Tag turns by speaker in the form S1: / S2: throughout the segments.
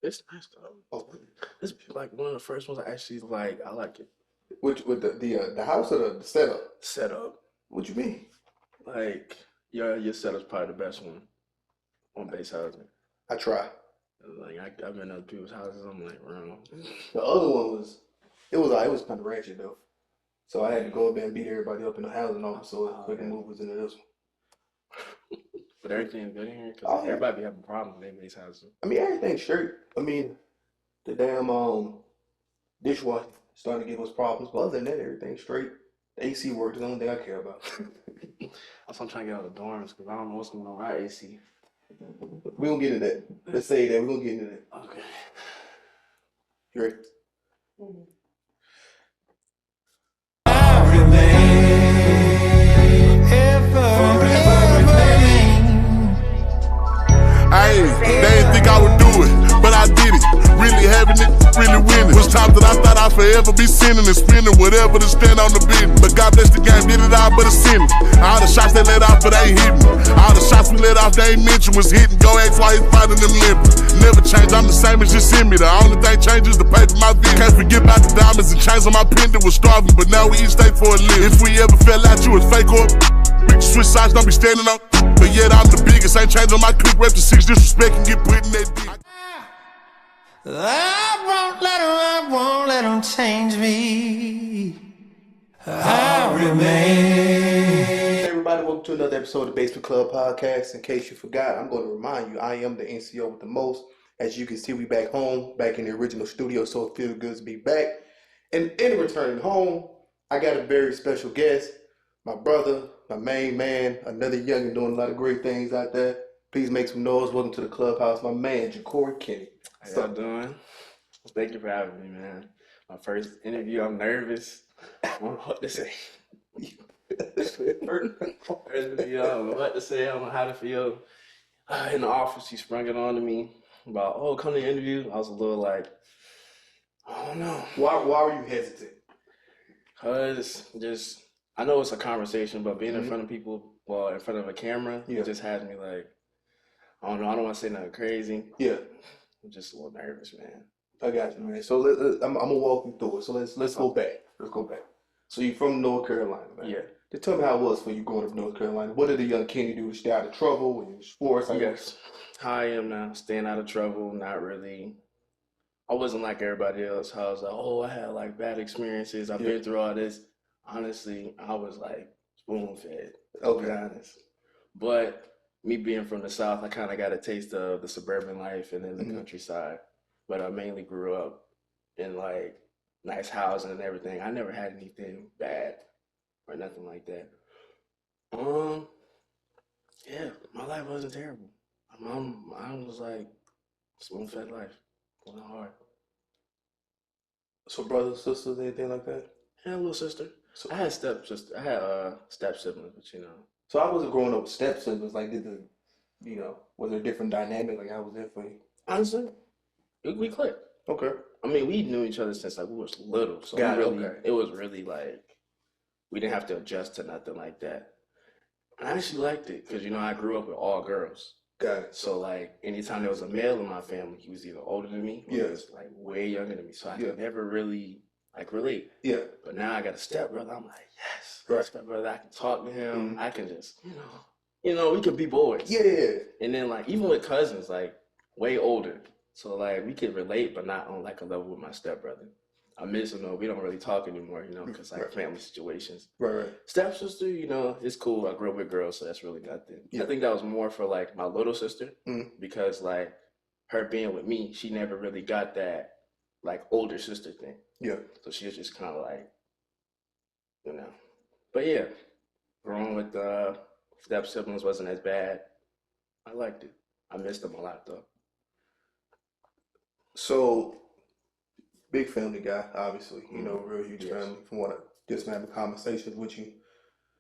S1: It's nice though.
S2: Oh,
S1: This is like one of the first ones I actually like. I like it.
S2: which with the house or the setup?
S1: Setup.
S2: What you mean?
S1: Like your setup's probably the best one on base housing.
S2: I try.
S1: Like I've been to other people's houses. I'm like, bro.
S2: The other one was it was kind of ratchet though. So I had to go up there and beat everybody up in the housing office so we can move us into this one.
S1: But everything's good in here because
S2: Oh yeah.
S1: everybody be having problems with their base houses.
S2: I mean everything's straight. I mean the damn dishwasher starting to give us problems, but other than that, everything's straight. The AC works. The only thing I care about.
S1: Also, I'm trying to get out of the dorms because I don't know what's going on with our AC.
S2: We gonna get into that. Let's say that we're gonna get into that.
S1: Okay.
S2: You ready?
S3: Hey, they didn't think I would do it, but I did it. Really having it, really winning. Was times that I thought I'd forever be sinning and spending whatever to stand on the business. But God bless the game, did it all but a sinning. All the shots they let off, but they ain't hitting. All the shots we let off, they ain't mentioned was hitting. Go ask why he's fighting them limping. Never change, I'm the same as just in me. The only thing changes the paper my vision. Can't forget about the diamonds and chains on my pendant was starving, but now we eat steak for a living. If we ever fell out, you was fake or we switch sides, don't be standing up. But yet I'm the biggest, ain't changing my click rep to 6 disrespect and get put in that dick.
S4: I won't let them change me. I remain.
S2: Hey everybody, welcome to another episode of the Basement Club Podcast. In case you forgot, I'm going to remind you, I am the NCO with the most. As you can see, we back home, back in the original studio, so it feels good to be back. And in returning home, I got a very special guest, my brother, my main man, another youngin' doing a lot of great things out there. Please make some noise. Welcome to the clubhouse, my man, Jacori Kenny.
S1: How y'all doing? Thank you for having me, man. My first interview, I'm nervous. I don't know what to say. First interview, I don't know what to say. I don't know how to feel. In the office, he sprung it on to me about, oh, come to the interview. I was a little like, I don't know.
S2: Why were you hesitant?
S1: Because just, I know it's a conversation, but being in front of people, well, in front of a camera, it just has me like, I don't know. I don't want to say nothing crazy.
S2: Yeah.
S1: I'm just a little nervous, man.
S2: I got you, man. So I'm gonna walk you through it. So let's go back. Let's go back. So you're from North Carolina, man.
S1: Yeah.
S2: Just tell me how it was for you growing up in North Carolina. What did the young Kenny do to stay out of trouble in sports?
S1: Yes. How I am now, staying out of trouble, not really. I wasn't like everybody else. I was like, oh, I had like bad experiences. I've been through all this. Honestly, I was like spoon fed. To be honest. But me being from the South, I kind of got a taste of the suburban life and then the countryside. But I mainly grew up in like nice housing and everything. I never had anything bad or nothing like that. Yeah, my life wasn't terrible. Mine was like spoon-fed life, going hard.
S2: So brothers, sisters, anything like that?
S1: I had a little sister. So I had step siblings, but you know.
S2: So I wasn't growing up with step siblings. Like, was there a different dynamic? Like, how was that for you?
S1: Honestly, we clicked.
S2: Okay.
S1: I mean, we knew each other since like we was little, so it was really like we didn't have to adjust to nothing like that. I actually liked it because I grew up with all girls.
S2: Got it.
S1: So like anytime there was a male in my family, he was either older than me or he was like way younger than me. So I could never really like relate.
S2: Yeah.
S1: But now I got a stepbrother. I'm like, yes,
S2: right.
S1: Stepbrother. I can talk to him. I can just, we can be boys.
S2: Yeah.
S1: And then like even with cousins, like way older. So like we could relate, but not on like a level with my stepbrother. I miss him though. We don't really talk anymore, because like family situations.
S2: Right.
S1: Stepsister, it's cool. I grew up with girls, so that's really nothing. Yeah. I think that was more for like my little sister because like her being with me, she never really got that like older sister thing.
S2: Yeah.
S1: So she was just kind of like, But yeah, growing with step siblings wasn't as bad. I liked it. I missed them a lot though.
S2: So, big family guy, obviously, real huge family from what I just having conversations with you.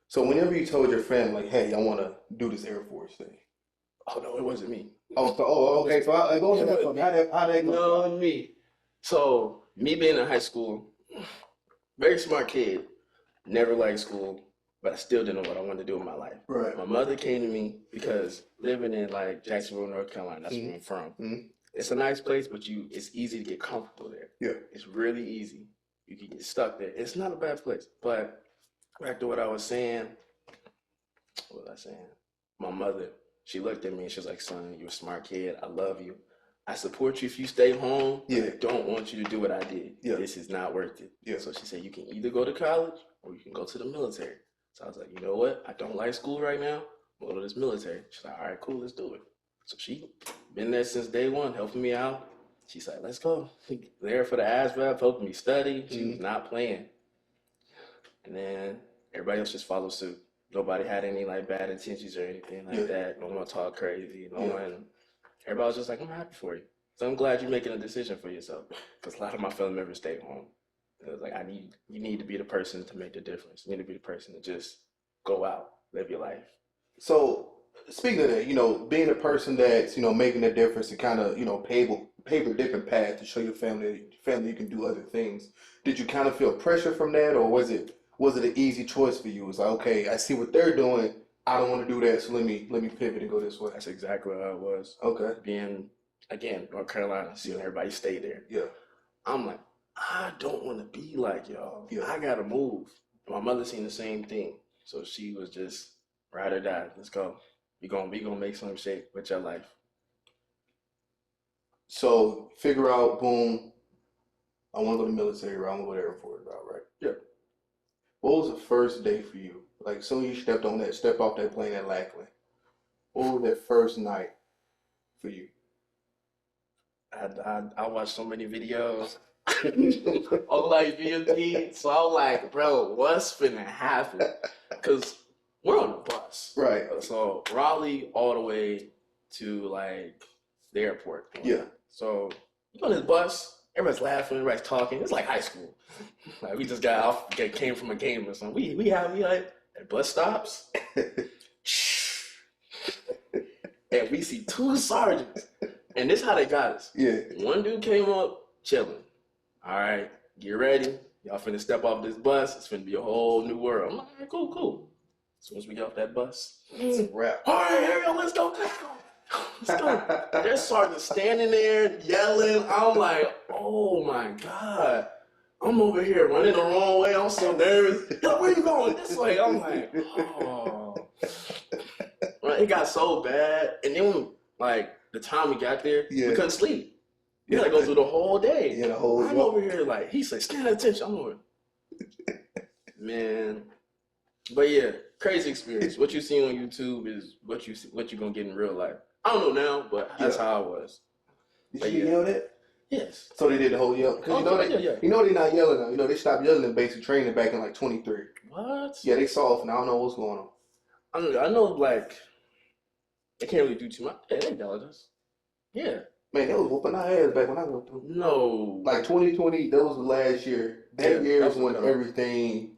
S2: So whenever you told your family, like, hey, I want to do this Air Force thing.
S1: Oh, no, it wasn't me.
S2: Okay. So I go into that for me. How that go?
S1: No, me. So, me being in high school, very smart kid, never liked school, but I still didn't know what I wanted to do in my life.
S2: Right.
S1: My mother came to me because living in like Jacksonville, North Carolina, that's where I'm from. It's a nice place, but it's easy to get comfortable there.
S2: Yeah.
S1: It's really easy. You can get stuck there. It's not a bad place. But back to what I was saying. What was I saying? My mother, she looked at me and she was like, son, you're a smart kid. I love you. I support you if you stay home.
S2: Yeah.
S1: I don't want you to do what I did.
S2: Yeah.
S1: This is not worth it.
S2: Yeah.
S1: So she said, you can either go to college or you can go to the military. So I was like, you know what? I don't like school right now. I'm going to this military. She's like, all right, cool, let's do it. So she been there since day one, helping me out. She's like, let's go. There for the ASVAB, helping me study. She was not playing. And then everybody else just followed suit. Nobody had any like bad intentions or anything like that. No one talked crazy. No one. Everybody was just like, I'm happy for you. So I'm glad you're making a decision for yourself. Because a lot of my family members stayed home. It was like, you need to be the person to make the difference. You need to be the person to just go out, live your life.
S2: So speaking of that, being a person that's, making a difference and kind of, pave a different path to show your family you can do other things. Did you kind of feel pressure from that, or was it an easy choice for you? It's like, okay, I see what they're doing. I don't want to do that, so let me pivot and go this way.
S1: That's exactly how it was.
S2: Okay.
S1: Being, again, North Carolina, seeing everybody stay there.
S2: Yeah.
S1: I'm like, I don't want to be like y'all.
S2: Yeah.
S1: I got to move. My mother seen the same thing. So she was just, ride or die. Let's go. We gonna make some shape with your life.
S2: So figure out, boom, I want to go to the military route. I want to go to the Air Force route, right?
S1: Yeah.
S2: What was the first day for you? Like, soon you step off that plane at Lackland. What was that first night for you?
S1: I watched so many videos on like VMT. So I was like, bro, what's finna happen? Because we're on the bus.
S2: Right.
S1: So Raleigh all the way to like the airport.
S2: Yeah.
S1: So you on this bus, everybody's laughing, everybody's talking. It's like high school. Like we just got off, came from a game or something. We like at bus stops. And we see two sergeants. And this is how they got us.
S2: Yeah.
S1: One dude came up chilling. All right, get ready. Y'all finna step off this bus. It's finna be a whole new world. I'm like, all right, cool. As soon as we get off that bus,
S2: It's a wrap.
S1: all right, here we go, let's go. Let's go. There's sergeants standing there yelling. I'm like, oh my God. I'm over here running the wrong way. I'm so nervous. Yo, where you going? This way. I'm like, oh. It got so bad. And then when, like, the time we got there, we couldn't sleep. We had to go through the whole day.
S2: Yeah, the whole
S1: I'm over here like, he said, stand at attention. I'm over man. But yeah, crazy experience. What you see on YouTube is what you're going to get in real life. I don't know now, but that's how I was.
S2: Did you yell that?
S1: Yes.
S2: So they did the whole yell. Because you know they're not yelling now. They stopped yelling in basic training back in like 23.
S1: What?
S2: Yeah, they soft now. I don't know what's going on.
S1: I know like, they can't really do too much. Yeah, they yell at us. Yeah.
S2: Man, they was whooping our ass back when I went through.
S1: No.
S2: Like 2020, that was the last year. That year is when everything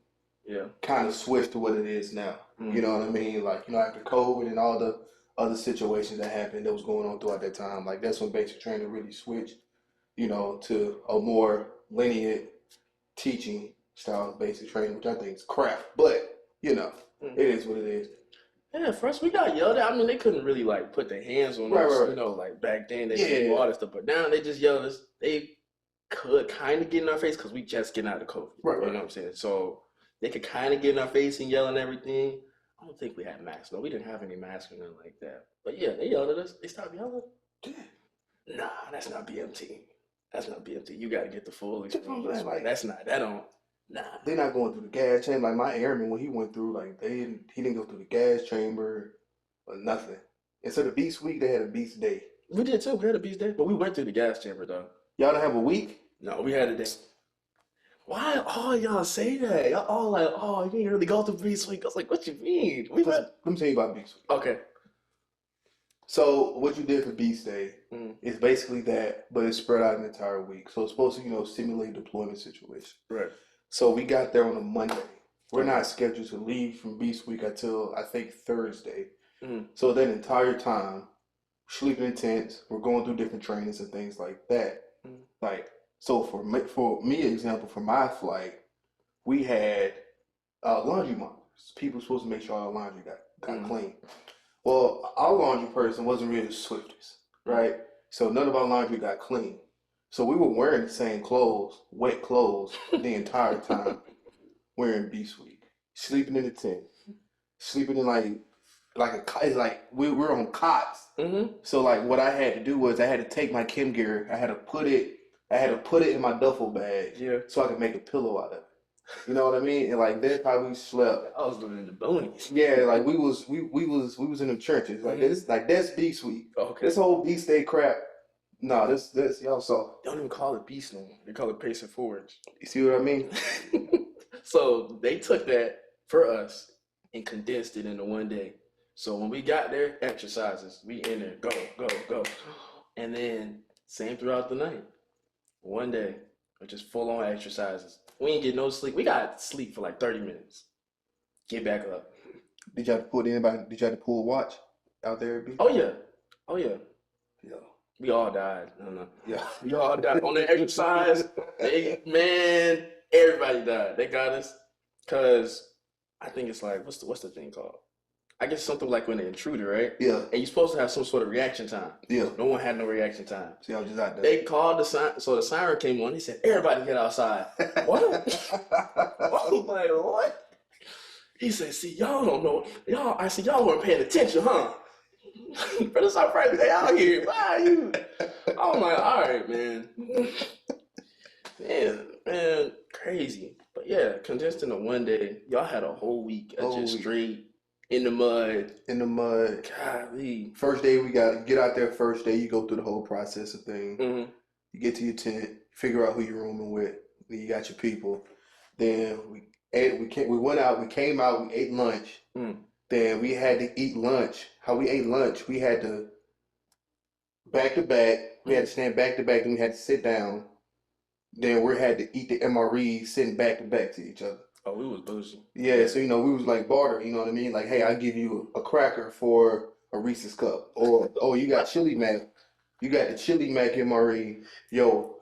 S2: kind of switched to what it is now. You know what I mean? Like, after COVID and all the other situations that happened that was going on throughout that time, like that's when basic training really switched, to a more linear teaching style of basic training, which I think is crap. But, it is what it is.
S1: Yeah, first we got yelled at. I mean, they couldn't really like put their hands on us,
S2: right.
S1: Like back then they did all that stuff. But now they just yelled at us. They could kind of get in our face because we just getting out of COVID.
S2: Right.
S1: You know what I'm saying? So they could kind of get in our face and yell and everything. I don't think we had masks. No, we didn't have any masks or nothing like that. But yeah, they yelled at us. They stopped yelling. Nah, that's not BMT. That's not BMT. You got to get the full experience. Like, nah.
S2: They're not going through the gas chamber. Like my airman, when he went through, like he didn't go through the gas chamber or nothing. Instead of Beast Week, they had a Beast Day.
S1: We did too. We had a Beast Day, but we went through the gas chamber though.
S2: Y'all don't have a week?
S1: No, we had a day. Why all y'all say that? Y'all all like, oh, you didn't really go through Beast Week. I was like, what you mean?
S2: Let me tell you about Beast Week.
S1: Okay.
S2: So what you did for Beast Day is basically that, but it's spread out an entire week. So it's supposed to, simulate deployment situation.
S1: Right.
S2: So we got there on a Monday. We're not scheduled to leave from Beast Week until I think Thursday. So that entire time, sleeping in tents, we're going through different trainings and things like that. Like, so for me, example, for my flight, we had laundry monitors. People were supposed to make sure our laundry got clean. Well, our laundry person wasn't really the swiftest, right? So none of our laundry got clean. So we were wearing the same clothes, wet clothes, the entire time. Wearing Beast Week, sleeping in the tent, sleeping in it's like we're on cots. So like what I had to do was I had to take my Kim gear. I had to put it in my duffel bag.
S1: Yeah.
S2: So I could make a pillow out of it. You know what I mean? And like that's how we slept.
S1: I was living in the boonies.
S2: Yeah, like we was in the trenches. Like that's Beast Week.
S1: Okay.
S2: This whole Beast Day crap. No, this y'all saw.
S1: They don't even call it beast no more. They call it pacing forwards.
S2: You see what I mean?
S1: So they took that for us and condensed it into one day. So when we got there, exercises, we in there, go, go, go. And then same throughout the night. One day, just full on exercises. We ain't get no sleep. We got sleep for like 30 minutes. Get back up.
S2: Did you have to pull a watch out there? B?
S1: Oh yeah. Oh yeah.
S2: Yeah.
S1: We all died. No.
S2: Yeah.
S1: We all died on the exercise. Man, everybody died. They got us because I think it's like what's the thing called? I guess something like when the intruder, right?
S2: Yeah.
S1: And you're supposed to have some sort of reaction time.
S2: Yeah.
S1: No one had no reaction time.
S2: See, I was just out there.
S1: They called the siren, so the siren came on. He said, "Everybody get outside." What? I'm like, what? He said, "See, y'all don't know. I see y'all weren't paying attention, huh? But it's our first day out here. Why are you?" I'm like, all right, man. Man, crazy. But yeah, condensed into one day. Y'all had a whole week of just straight in the mud.
S2: In the mud.
S1: Golly.
S2: First day we got to get out there. First day you go through the whole process of things.
S1: Mm-hmm.
S2: You get to your tent, figure out who you're rooming with. Then you got your people. Then we went out. We came out. We ate lunch. Then we had to eat lunch. How we ate lunch? We had to back to back. We had to stand back to back. Then we had to sit down. Then we had to eat the MREs sitting back to back to each other.
S1: Oh, we was bougie.
S2: Yeah, so we was like barter, you know what I mean? Like, hey, I give you a cracker for a Reese's cup. Or, oh, you got chili mac. You got the chili mac MRE. Yo,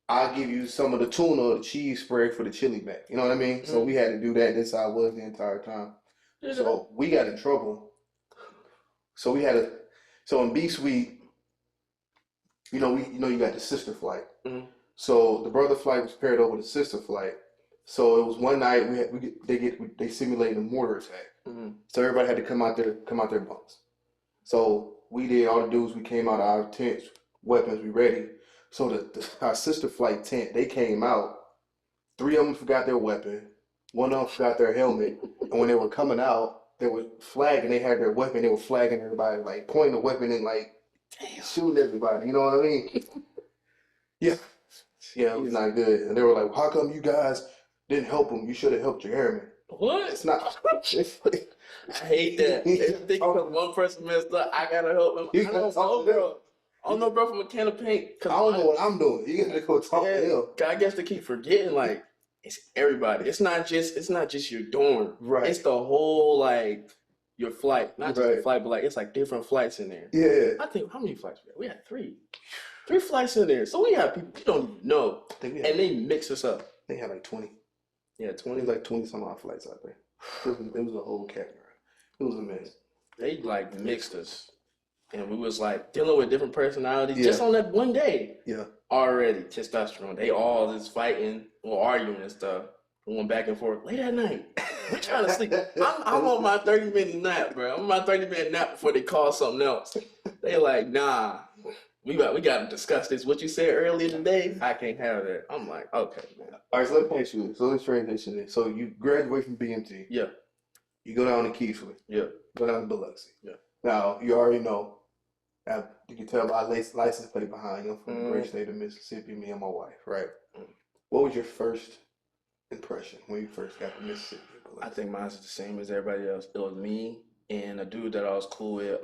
S2: I'll give you some of the tuna or the cheese spread for the chili mac. You know what I mean? So we had to do that. That's how it was the entire time. So we got in trouble. So in Beast Week, you got the sister flight. So the brother flight was paired over the sister flight. So it was one night they simulated a mortar attack. So everybody had to come out their bunks. So we did all the dudes. We came out of our tents, weapons, we ready. So our sister flight tent, they came out. 3 of them forgot their weapon. 1 of them forgot their helmet. And when they were coming out, they were flagging. They had their weapon. They were flagging everybody, like pointing the weapon and like shooting everybody. You know what I mean? Yeah, it was not good. And they were like, "How come you guys didn't help him? You should have helped your airman."
S1: What?
S2: It's not.
S1: I hate that. They think because one person messed up, I gotta help him. I don't know, bro, from a can of paint.
S2: I don't know what I'm doing. You gotta go talk to him.
S1: I guess they keep forgetting, like, it's everybody. It's not just your dorm.
S2: Right.
S1: It's the whole, like, your flight. Not just the flight, but like it's like different flights in there.
S2: Yeah.
S1: I think how many flights we had? We had 3. 3 flights in there. So we have people we don't even know. And they mix us up.
S2: They had like 20.
S1: Yeah, 20.
S2: It was like 20 some odd flights out there. It was a whole category. It was a mess.
S1: They like mixed us. And we was like dealing with different personalities just on that one day.
S2: Yeah.
S1: Already testosterone. They all just fighting or arguing and stuff. Going back and forth late at night. We're trying to sleep. I'm on my 30-minute nap, bro. I'm on my 30-minute nap before they call something else. They like, nah, we got to discuss this. What you said earlier today, I can't have that. I'm like, okay, man.
S2: All right, so let me ask you this. So let's transition this. So you graduate from BMT.
S1: Yeah.
S2: You go down to Keithley.
S1: Yeah.
S2: Go down to Biloxi.
S1: Yeah.
S2: Now, you already know. You can tell by license plate behind you. I'm from the great state of Mississippi, me and my wife, right? What was your first impression when you first got to Mississippi?
S1: I think mine is the same as everybody else. It was me and a dude that I was cool with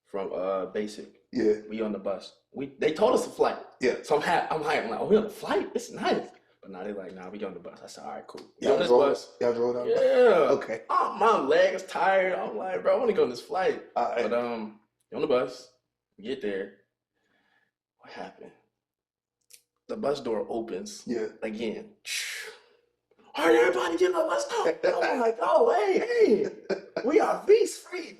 S1: from Basic.
S2: Yeah.
S1: We on the bus. They told us to flight.
S2: Yeah.
S1: So I'm hyped. I'm like, oh, we on the flight? It's nice. But now they're like, nah, we on the bus. I said, all right, cool.
S2: Y'all
S1: on this bus.
S2: Y'all drove down?
S1: Yeah.
S2: Okay.
S1: Oh, my leg is tired. I'm like, bro, I want to go on this flight. But on the bus, we get there. What happened? The bus door opens.
S2: Yeah.
S1: Again. All right, everybody get on the bus. I'm like, oh, hey. We are beast free.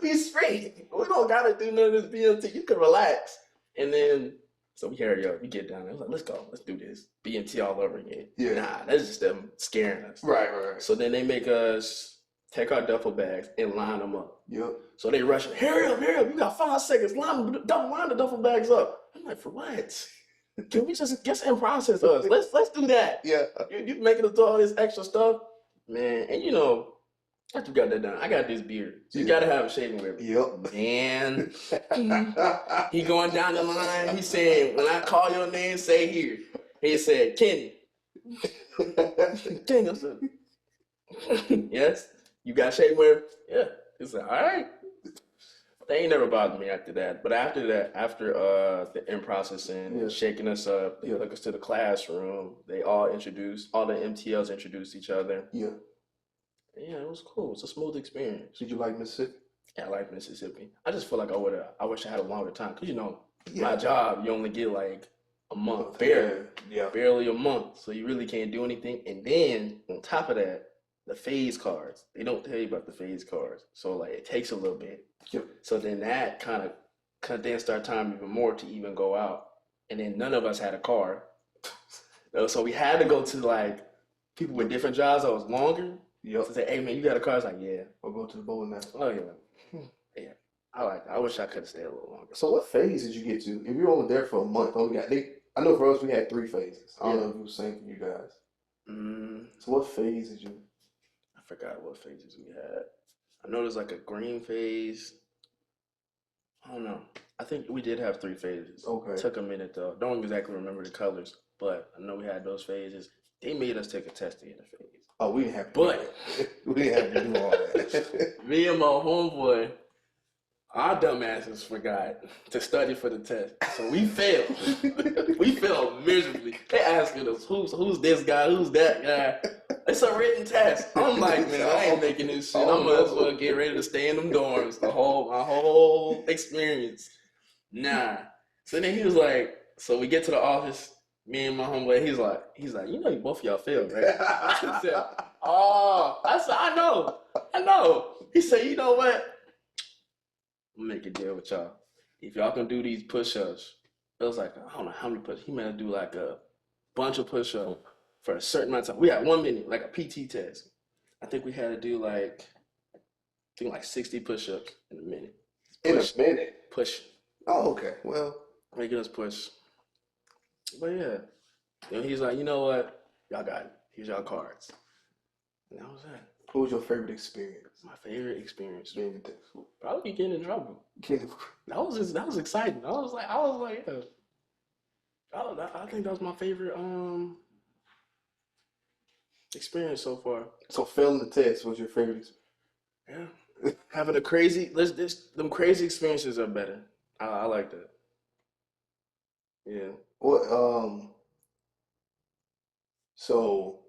S1: Beast free. We don't gotta do none of this BMT. You can relax. And then so we hurry up, we get down there. I was like, let's go, let's do this. BMT all over again.
S2: Yeah.
S1: Nah, that's just them scaring us.
S2: Right.
S1: So then they make us take our duffel bags and line them up.
S2: Yep.
S1: So they rush, hurry up, you got 5 seconds, line the duffel bags up. I'm like, for what? Can we just get some process us? Let's do that.
S2: Yeah.
S1: You making us do all this extra stuff, man. And you know, after you got that done, I got this beard, so you gotta have a shaving with me.
S2: Yep.
S1: Man, he going down the line. He said, when I call your name, say here. He said, Kenny. Kenny, I said, yes. You got shaving with? Yeah. He said, all right. They ain't never bothered me after that. But after the in processing, shaking us up, they took us to the classroom. They all the MTLs introduced each other.
S2: Yeah.
S1: Yeah, it was cool. It's a smooth experience.
S2: Did you like Mississippi?
S1: Yeah, I like Mississippi. I just feel like I wish I had a longer time. Cause you know, my job, you only get like a month, barely a month. So you really can't do anything. And then on top of that, the phase cards. They don't tell you about the phase cards. So like it takes a little bit.
S2: Yep.
S1: So then that kind of condensed our time even more to even go out. And then none of us had a car. So we had to go to like people with different jobs that was longer.
S2: Yep.
S1: So say, hey man, you got a car? I was like, yeah.
S2: We'll go to the bowling now.
S1: Oh yeah. Yeah. I wish I could have stayed a little longer.
S2: So what phase did you get to? If you were only there for a month, I know for us we had 3 phases. I don't know if it was the same for you guys. So what phase did you?
S1: I forgot what phases we had. I know there's like a green phase. I don't know. I think we did have 3 phases.
S2: Okay.
S1: It took a minute though. Don't exactly remember the colors, but I know we had those phases. They made us take a test to get a phase.
S2: Oh, we didn't have to.
S1: But
S2: we didn't have to do all that.
S1: Me and my homeboy, our dumbasses forgot to study for the test. So we failed. We failed miserably. They asking us, who's this guy? Who's that guy? It's a written test. I'm like, man, I ain't making this shit. I might as well get ready to stay in them dorms my whole experience. Nah. So then he was like, so we get to the office, me and my homeboy, he's like, you know, both of y'all failed, right? I said, I know. He said, you know what? I'm gonna make a deal with y'all. If y'all can do these push-ups, it was like, I don't know how many push-ups. He made us do like a bunch of push-ups for a certain amount of time. We had 1 minute, like a PT test. I think we had to do like 60 push-ups in a minute.
S2: In a minute?
S1: Push.
S2: Oh, okay. Well.
S1: Making us push. But yeah. And he's like, you know what? Y'all got it. Here's y'all cards. And that was that.
S2: What was your favorite experience?
S1: My favorite experience.
S2: Being in tech school.
S1: Probably getting in trouble. That was exciting. I was like, yeah. I think that was my favorite experience so far.
S2: So failing the test was your favorite experience?
S1: Yeah. Having them crazy experiences are better. I like that. Yeah.
S2: What so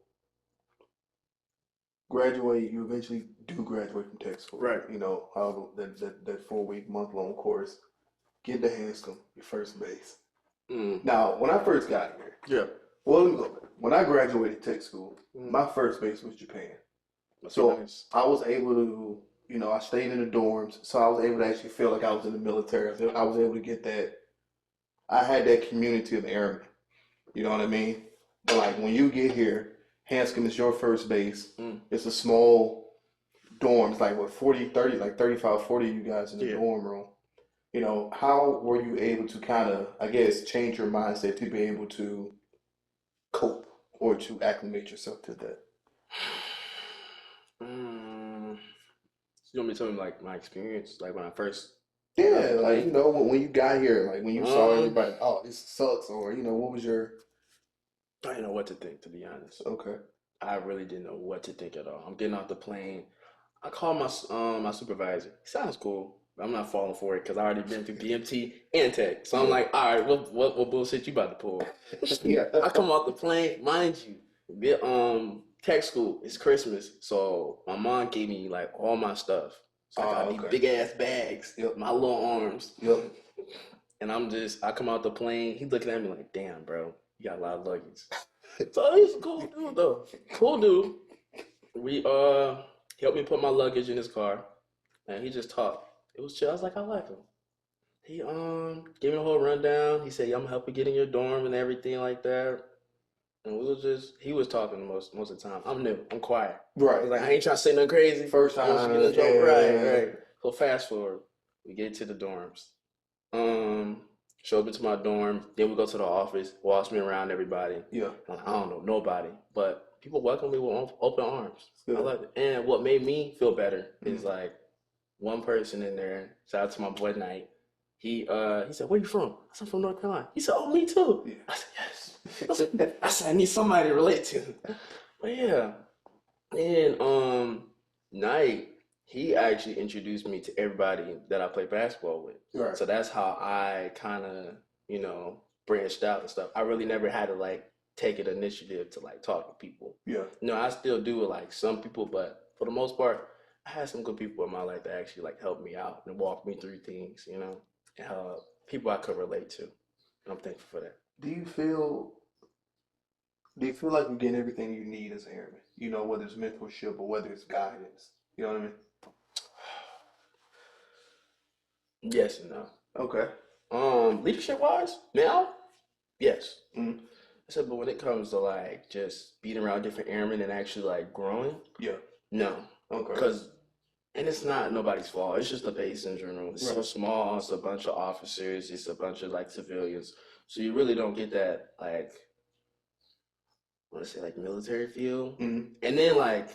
S2: you eventually do graduate from tech school.
S1: Right.
S2: You know, how that 4-week, month-long course, get to Hanscom, your first base. Now, when I first got here, when I graduated tech school, my first base was Japan. So nice. I was able to, you know, I stayed in the dorms, so I was able to actually feel like I was in the military. I was able to get that. I had that community of airmen. You know what I mean? But like when you get here, Hanscom is your first base. It's a small dorm. It's like what, 35, 40 of you guys in the dorm room. You know, how were you able to kind of, I guess, change your mindset to be able to cope or to acclimate yourself to that?
S1: You want me to tell me like my experience, like when I first?
S2: Yeah, like, you know, when you got here, like when you saw everybody, oh, this sucks, or, you know, what was your...
S1: I didn't know what to think, to be honest.
S2: Okay.
S1: I really didn't know what to think at all. I'm getting off the plane. I called my supervisor. He sounds cool, but I'm not falling for it because I already been through BMT and tech. So I'm like, all right, what bullshit you about to pull? I come off the plane, mind you, tech school, it's Christmas, so my mom gave me like all my stuff. So I got these big ass bags, my little arms. And I come out the plane, he's looking at me like, damn, bro, you got a lot of luggage. So he's a cool dude though. Cool dude. He helped me put my luggage in his car, and he just talked. It was chill. I was like, I like him. He gave me a whole rundown. He said, yeah, I'm gonna help you get in your dorm and everything like that. And he was talking most of the time. I'm new. I'm quiet. I was
S2: Right.
S1: like, I ain't trying to say nothing crazy.
S2: First
S1: I'm just
S2: time.
S1: getting a joke.
S2: Yeah.
S1: Right. So fast forward. We get to the dorms. Show up into my dorm. Then we go to the office. Walks me around everybody.
S2: Yeah.
S1: I don't know nobody, but people welcome me with open arms.
S2: Good.
S1: I like it. And what made me feel better is like one person in there. Shout out to my boy Knight. He said, "Where you from?" I said, "I'm from North Carolina." He said, "Oh, me too."
S2: Yeah.
S1: I said, "Yes." I said, "I need somebody to relate to." But yeah, and Knight, he actually introduced me to everybody that I play basketball with.
S2: Right.
S1: So that's how I kind of, branched out and stuff. I really never had to like take an initiative to like talk to people.
S2: Yeah.
S1: I still do with like some people, but for the most part, I had some good people in my life that actually like helped me out and walk me through things, and people I could relate to. And I'm thankful for that.
S2: Do you feel like you're getting everything you need as an airman? Whether it's mentorship or whether it's guidance. You know what I mean?
S1: Yes and no.
S2: Okay.
S1: Leadership wise, now, yes.
S2: Mm.
S1: I said, but when it comes to like just being around different airmen and actually like growing,
S2: Yeah.
S1: no.
S2: Okay.
S1: And it's not nobody's fault. It's just the base in general. It's so small. It's a bunch of officers. It's a bunch of like civilians. So you really don't get that like, I want to say like military feel.
S2: Mm-hmm.
S1: And then like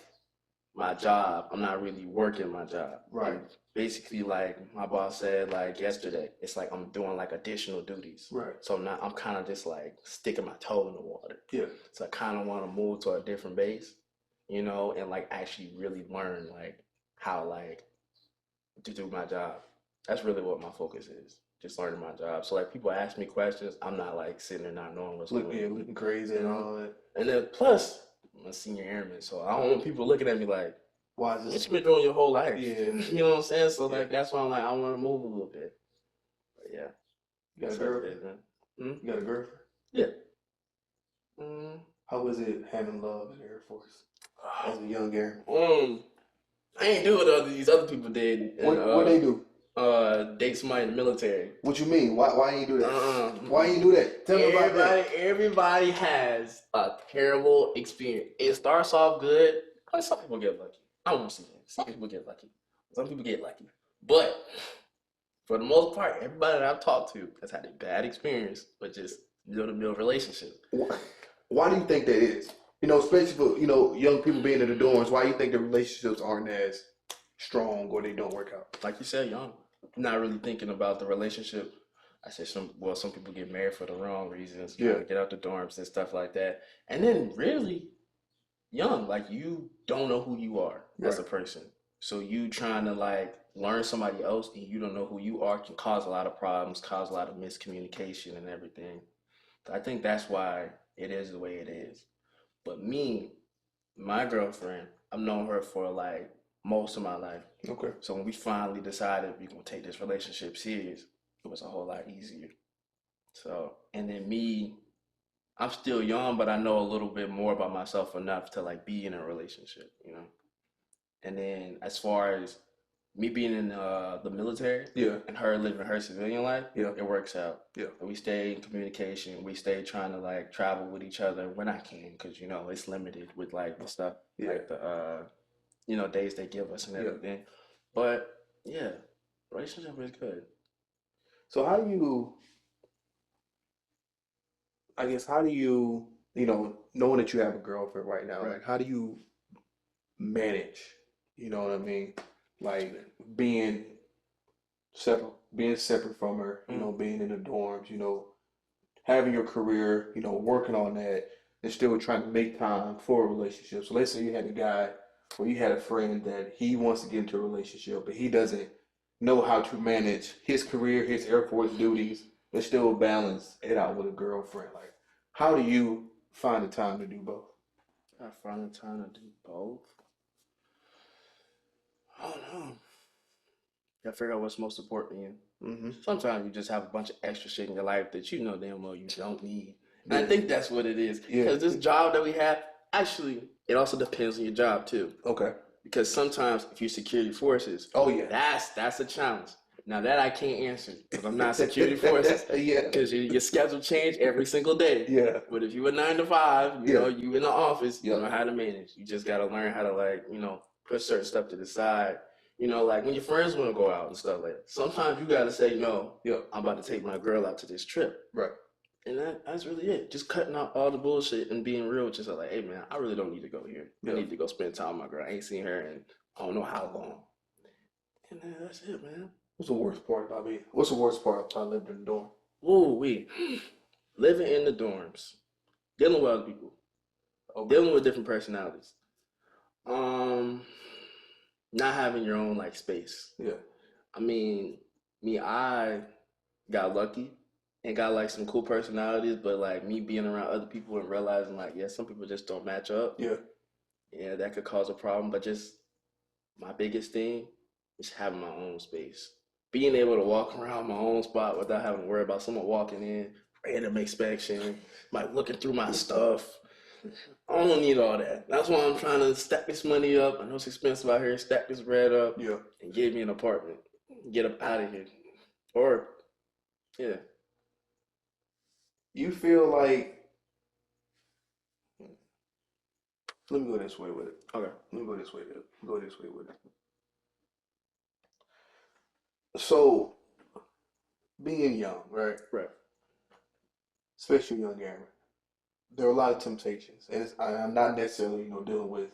S1: my job, I'm not really working my job.
S2: Right.
S1: And basically, like my boss said like yesterday, it's like I'm doing like additional duties.
S2: Right.
S1: So I'm kind of just like sticking my toe in the water.
S2: Yeah.
S1: So I kind of want to move to a different base, and like actually really learn like how like to do my job. That's really what my focus is. Just learning my job. So like people ask me questions, I'm not like sitting there not knowing what's going on.
S2: Yeah, looking crazy and all that.
S1: And then plus, I'm a senior airman, so I don't want people looking at me like,
S2: why is
S1: what
S2: this?
S1: you been doing your whole life?
S2: Yeah.
S1: You know what I'm saying? So like that's why I'm like, I want to move a little bit. But yeah.
S2: You got a
S1: That's what it
S2: girlfriend?
S1: is, man.
S2: You got a girlfriend?
S1: Yeah.
S2: How was it having love in the Air Force as a young airman?
S1: I ain't do what these other people did.
S2: What they do?
S1: Date somebody in the military.
S2: What you mean? Why ain't you do that? Why ain't you do that? Tell me about that.
S1: Everybody has a terrible experience. It starts off good. Some people get lucky. I won't say that. Some people get lucky. Some people get lucky. But for the most part, everybody that I've talked to has had a bad experience with just mill-to-mill relationships.
S2: Why do you think that is? Especially for, young people being in the dorms, why do you think the relationships aren't as strong or they don't work out?
S1: Like you said, young. Not really thinking about the relationship. I said some people get married for the wrong reasons, trying to get out the dorms and stuff like that. And then really young, like you don't know who you are as a person. So you trying to like learn somebody else and you don't know who you are can cause a lot of problems, cause a lot of miscommunication and everything. I think that's why it is the way it is. But me, my girlfriend, I've known her for like most of my life.
S2: Okay.
S1: So when we finally decided we're gonna take this relationship serious, it was a whole lot easier. So, and then me, I'm still young, but I know a little bit more about myself enough to like be in a relationship, And then as far as me being in the military, and her living her civilian life, it works out.
S2: Yeah.
S1: And we stay in communication. We stay trying to like travel with each other when I can, because it's limited with like the stuff, like the days they give us and everything. But yeah, relationship is good.
S2: So how do you, knowing that you have a girlfriend right now, like how do you manage, you know what I mean? Like being separate from her, being in the dorms, having your career, working on that and still trying to make time for a relationship. So let's say you had a guy or you had a friend that he wants to get into a relationship, but he doesn't know how to manage his career, his Air Force duties, but still balance it out with a girlfriend. Like, how do you find the time to do both?
S1: I find the time to do both. I don't know. You gotta figure out what's most important to you.
S2: Mm-hmm.
S1: Sometimes you just have a bunch of extra shit in your life that you know damn well you don't need. And I think that's what it is. Because this job that we have, actually, it also depends on your job too.
S2: Okay.
S1: because sometimes if you security forces,
S2: Oh yeah.
S1: that's a challenge. Now that I can't answer because I'm not security forces.
S2: Yeah.
S1: Because your schedule change every single day.
S2: Yeah.
S1: But if you a 9 to 5, you know, you in the office, you
S2: Yeah.
S1: know how to manage. You just gotta learn how to like, you know, put certain stuff to the side. You know, like when your friends want to go out and stuff like that. Sometimes you gotta say, no, I'm about to take my girl out to this trip.
S2: Right.
S1: And that's really it. Just cutting out all the bullshit and being real. Just like, hey man, I really don't need to go here. I need to go spend time with my girl. I ain't seen her in I don't know how long. And then that's it, man.
S2: What's the worst part about me? What's the worst part about living in the dorm?
S1: Ooh, living in the dorms, dealing with other people, dealing with different personalities, not having your own like space.
S2: Yeah.
S1: I mean, I got lucky and got like some cool personalities, but like me being around other people and realizing like, yeah, some people just don't match up. Yeah, that could cause a problem. But just my biggest thing is having my own space. Being able to walk around my own spot without having to worry about someone walking in, random inspection, like looking through my stuff. I don't need all that. That's why I'm trying to stack this money up. I know it's expensive out here. Stack this bread up and get me an apartment. Get up out of here. Or, yeah.
S2: You feel like, let me go this way with it.
S1: Okay.
S2: Let me go this way with it. Go this way with it. So, being young, right?
S1: Right.
S2: Especially young Airman, there are a lot of temptations, and I'm not necessarily, dealing with,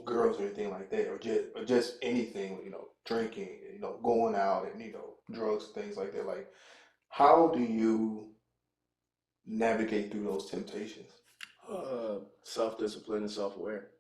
S2: girls or anything like that, or just anything, drinking, going out and drugs, things like that. Like, how do you navigate through those temptations?
S1: Self-discipline and self-aware.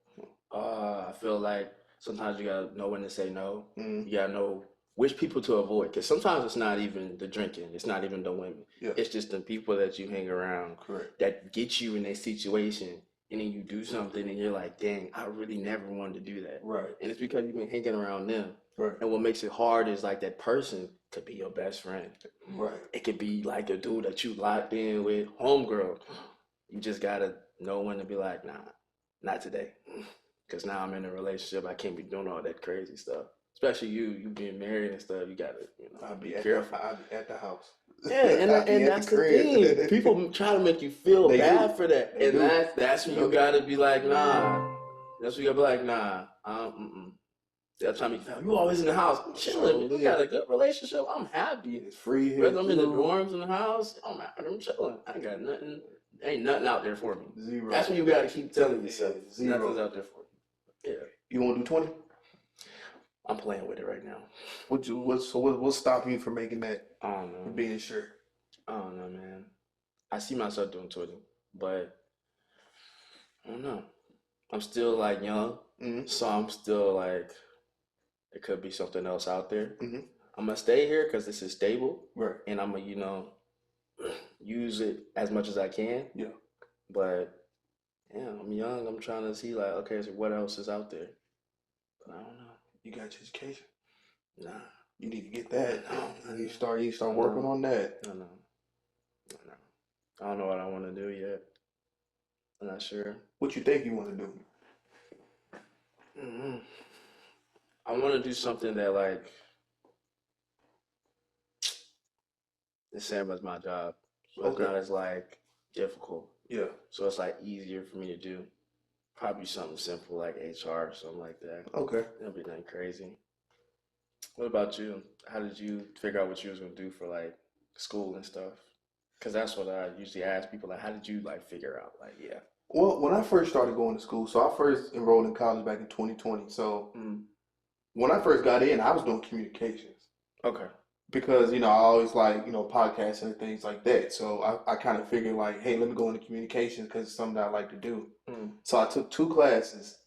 S1: I feel like sometimes you gotta know when to say no. You gotta know which people to avoid, because sometimes it's not even the drinking, it's not even the women. It's just the people that you hang around that get you in a situation, and then you do something and you're like, dang, I really never wanted to do that.
S2: Right.
S1: And it's because you've been hanging around them.
S2: Right.
S1: And what makes it hard is like that person could be your best friend.
S2: Right.
S1: It could be like a dude that you locked in with, homegirl. You just gotta know when to be like, nah, not today. Because now I'm in a relationship, I can't be doing all that crazy stuff. Especially you being married and stuff, you gotta, be careful.
S2: I'll be at the house.
S1: Yeah, and that's the thing. People try to make you feel bad for that. And that's when you gotta be like, nah. That's when you gotta be like, nah, They'll tell me, you always in the house. I'm chilling. We got a good relationship. I'm happy.
S2: It's free here.
S1: Whether I'm in the dorms in the house, I'm chilling. I ain't got nothing. Ain't nothing out there for me.
S2: Zero.
S1: That's when you gotta keep telling yourself.
S2: Zero.
S1: Nothing's out there for you. Yeah.
S2: You want to do 20?
S1: I'm playing with it right now.
S2: What's stopping you from making that?
S1: I don't know.
S2: Being sure.
S1: I don't know, man. I see myself doing 20, but I don't know. I'm still like young, so I'm still like, there could be something else out there. I'm gonna stay here because this is stable,
S2: right? And
S1: I'm gonna, use it as much as I can.
S2: Yeah.
S1: But yeah, I'm young. I'm trying to see like, okay, so what else is out there? But I don't know.
S2: You got your education.
S1: Nah.
S2: You need to get that. No. You start working on that.
S1: No. I don't know what I want to do yet. I'm not sure.
S2: What you think you want to do?
S1: I want to do something that like the same as my job. So it's not as like difficult.
S2: Yeah.
S1: So it's like easier for me to do. Probably something simple like HR or something like that.
S2: Okay.
S1: That'd be nothing crazy. What about you? How did you figure out what you was gonna do for like school and stuff? Because that's what I usually ask people. Like, how did you like figure out? Like, yeah.
S2: Well, when I first started going to school, so I first enrolled in college back in 2020. So when I first got in, I was doing communications.
S1: Okay.
S2: Because, I always like, podcasts and things like that. So I kind of figured like, hey, let me go into communications because it's something that I like to do. So I took 2 classes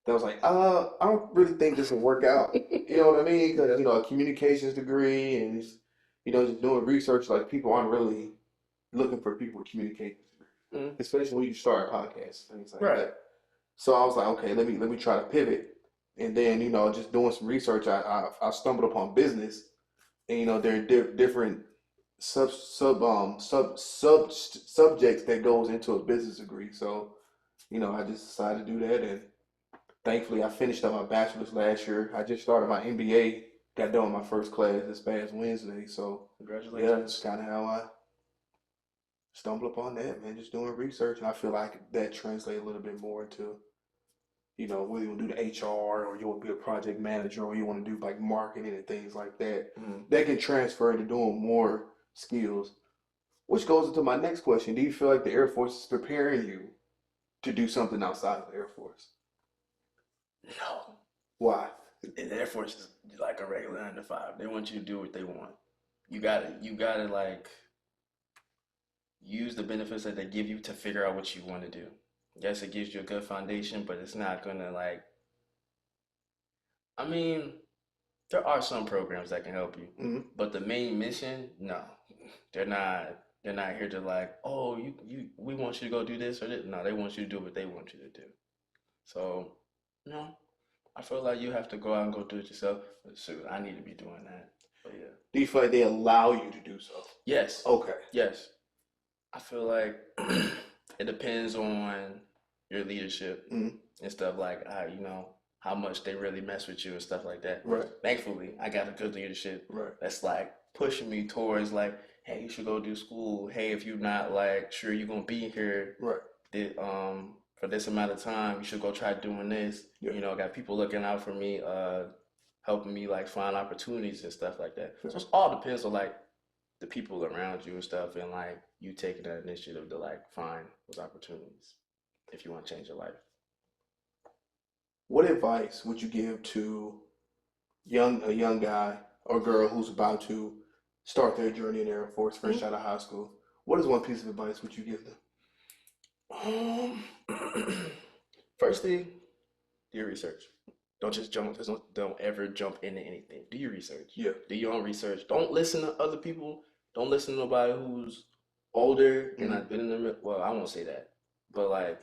S2: that was like, I don't really think this will work out. You know what I mean? Because, a communications degree and, just doing research, like people aren't really looking for people with communications. Especially when you start podcasts, things like that. So I was like, okay, let me try to pivot. And then, just doing some research, I stumbled upon business. And there are different subjects that goes into a business degree. So, I just decided to do that, and Thankfully, I finished up my bachelor's last year. I just started my MBA. Got done with my first class this past Wednesday. So,
S1: Congratulations.
S2: yeah, that's kind of how I stumbled upon that, man. Just doing research. And I feel like that translates a little bit more into, whether you want to do the HR or you want to be a project manager or you want to do like marketing and things like that. That can transfer into doing more skills. Which goes into my next question. Do you feel like the Air Force is preparing you to do something outside of the Air Force?
S1: No.
S2: Why?
S1: The Air Force is like a regular 9 to 5. They want you to do what they want. You gotta like use the benefits that they give you to figure out what you want to do. Yes, it gives you a good foundation, but it's not gonna like. I mean, there are some programs that can help you, but the main mission, no, they're not. They're not here to like, oh, we want you to go do this or that. No, they want you to do what they want you to do. So, no, I feel like you have to go out and go do it yourself. But shoot, I need to be doing that. But yeah.
S2: Do you feel like they allow you to do so?
S1: Yes.
S2: Okay.
S1: Yes. I feel like it depends on your leadership and stuff like, how much they really mess with you and stuff like that.
S2: Right.
S1: Thankfully, I got a good leadership.
S2: Right.
S1: That's like pushing me towards like, hey, you should go do school. Hey, if you're not like sure you're gonna be here,
S2: right,
S1: for this amount of time, you should go try doing this. Yeah. I got people looking out for me, helping me like find opportunities and stuff like that. Sure. So it all depends on like the people around you and stuff, and like you taking that initiative to like find those opportunities if you want to change your life.
S2: What advice would you give to a young guy or girl who's about to start their journey in the Air Force, fresh out of high school? What is one piece of advice would you give them?
S1: First thing, do your research. Don't just jump. Don't ever jump into anything. Do your research.
S2: Yeah.
S1: Do your own research. Don't listen to other people. Don't listen to nobody who's older and I've been in the. Well, I won't say that, but like,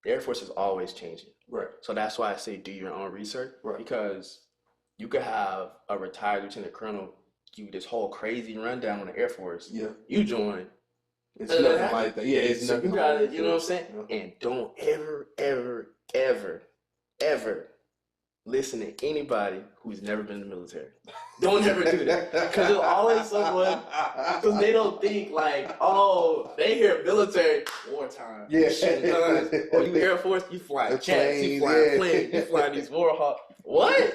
S1: the Air Force is always changing.
S2: Right.
S1: So that's why I say do your own research.
S2: Right.
S1: Because you could have a retired lieutenant colonel give this whole crazy rundown on the Air Force.
S2: Yeah.
S1: You join.
S2: It's nothing like that. Yeah, it's nothing.
S1: You got it. You know what I'm saying? Yeah. And don't ever listen to anybody who's never been in the military. Don't ever do that. Because there's always someone, because they don't think like, oh, they hear military, wartime.
S2: Yeah.
S1: Shooting guns. Or you Air Force, you flying jets, you flying planes, you flying these Warhawks. What?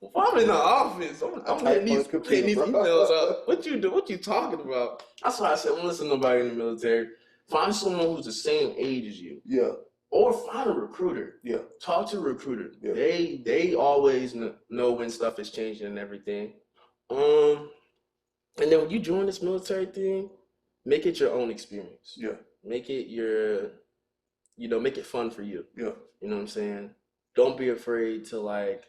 S1: If I'm in the office, I'm getting these emails up. What you do? What you talking about? That's why I said, don't listen to nobody in the military. Find someone who's the same age as you.
S2: Yeah. Or
S1: find a recruiter.
S2: Yeah.
S1: Talk to a recruiter.
S2: Yeah.
S1: They always know when stuff is changing and everything. And then when you join this military thing, make it your own experience.
S2: Yeah.
S1: Make it make it fun for you.
S2: Yeah.
S1: You know what I'm saying? Don't be afraid to like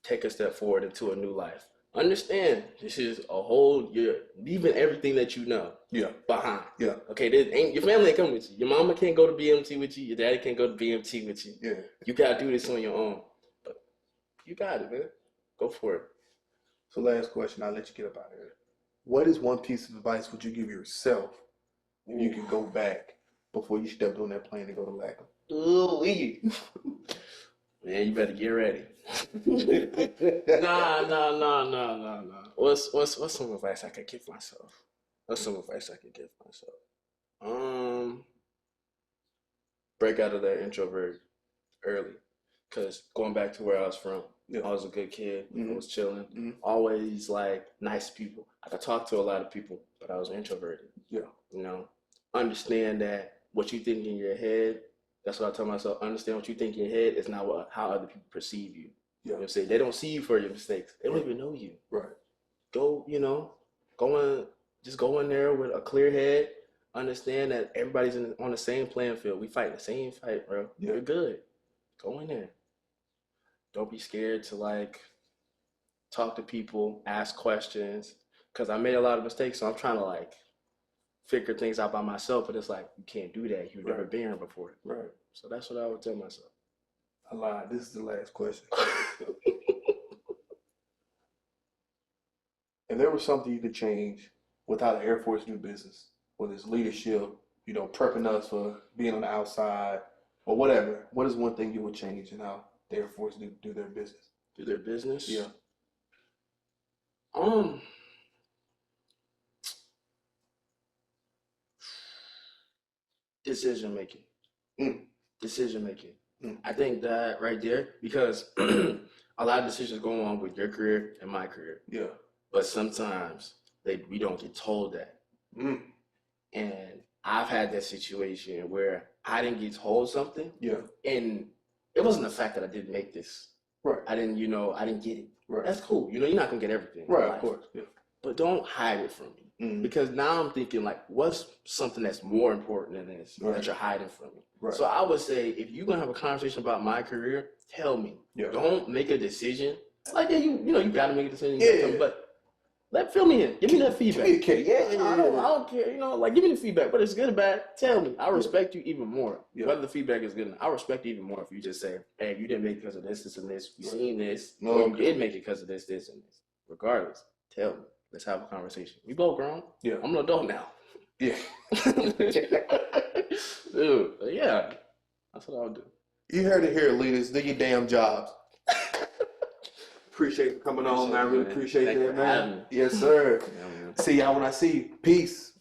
S1: take a step forward into a new life. Understand, this is you're leaving everything that you know behind.
S2: Yeah.
S1: Okay, your family ain't coming with you. Your mama can't go to BMT with you. Your daddy can't go to BMT with you.
S2: Yeah.
S1: You gotta do this on your own. But you got it, man. Go for it.
S2: So last question, I'll let you get up out of here. What is one piece of advice would you give yourself if you can go back before you stepped on that plane to go to LACM?
S1: Man, you better get ready. Nah. What's some advice I could give myself? Break out of that introvert early. Because going back to where I was from, I was a good kid. I was chilling. Always like nice people. I could talk to a lot of people, but I was introverted.
S2: Yeah.
S1: Understand that what you think in your head, that's what I tell myself. Understand what you think in your head is not how other people perceive you.
S2: Yeah.
S1: You know what I'm saying? They don't see you for your mistakes. They don't even know you.
S2: Right.
S1: Go in there with a clear head. Understand that everybody's on the same playing field. We fight the same fight, bro.
S2: Yeah.
S1: You're good. Go in there. Don't be scared to like talk to people, ask questions. Because I made a lot of mistakes, so I'm trying to like figure things out by myself. But it's like, you can't do that. You've never been here before.
S2: Right.
S1: So that's what I would tell myself.
S2: I lied. This is the last question. If there was something you could change with how the Air Force do business, with its leadership, prepping us for being on the outside, or whatever, what is one thing you would change in how the Air Force do their business?
S1: Do their business?
S2: Yeah.
S1: Decision making. Decision making.
S2: Mm.
S1: I think that right there, because a lot of decisions go on with your career and my career.
S2: Yeah.
S1: But sometimes we don't get told that. And I've had that situation where I didn't get told something.
S2: Yeah.
S1: And it wasn't the fact that I didn't make this.
S2: Right.
S1: I didn't get it.
S2: Right.
S1: That's cool. You're not gonna get everything.
S2: Right, of course. Yeah.
S1: But don't hide it from me. Because now I'm thinking, like, what's something that's more important than this that you're hiding from me?
S2: Right.
S1: So I would say, if you're gonna have a conversation about my career, tell me.
S2: Yeah.
S1: Don't make a decision. Like, yeah, you gotta make a decision.
S2: Yeah.
S1: But fill me in. Give me that feedback.
S2: Communicate. Yeah.
S1: I don't care. Like, give me the feedback. Whether it's good or bad, tell me. I respect you even more.
S2: Yeah.
S1: Whether the feedback is good, I respect you even more if you just say, hey, you didn't make it because of this, and this. We seen this.
S2: No,
S1: Or you did make it because of this, and this. Regardless, tell me. Let's have a conversation. We both grown.
S2: Yeah.
S1: I'm an adult now.
S2: Yeah.
S1: Dude, yeah. That's what I would do.
S2: You heard it here, leaders. Do your damn jobs. Appreciate you coming on, man. I really appreciate
S1: Thank you
S2: that,
S1: for having
S2: man.
S1: me.
S2: Yes, sir.
S1: Yeah, man.
S2: See y'all when I see you. Peace.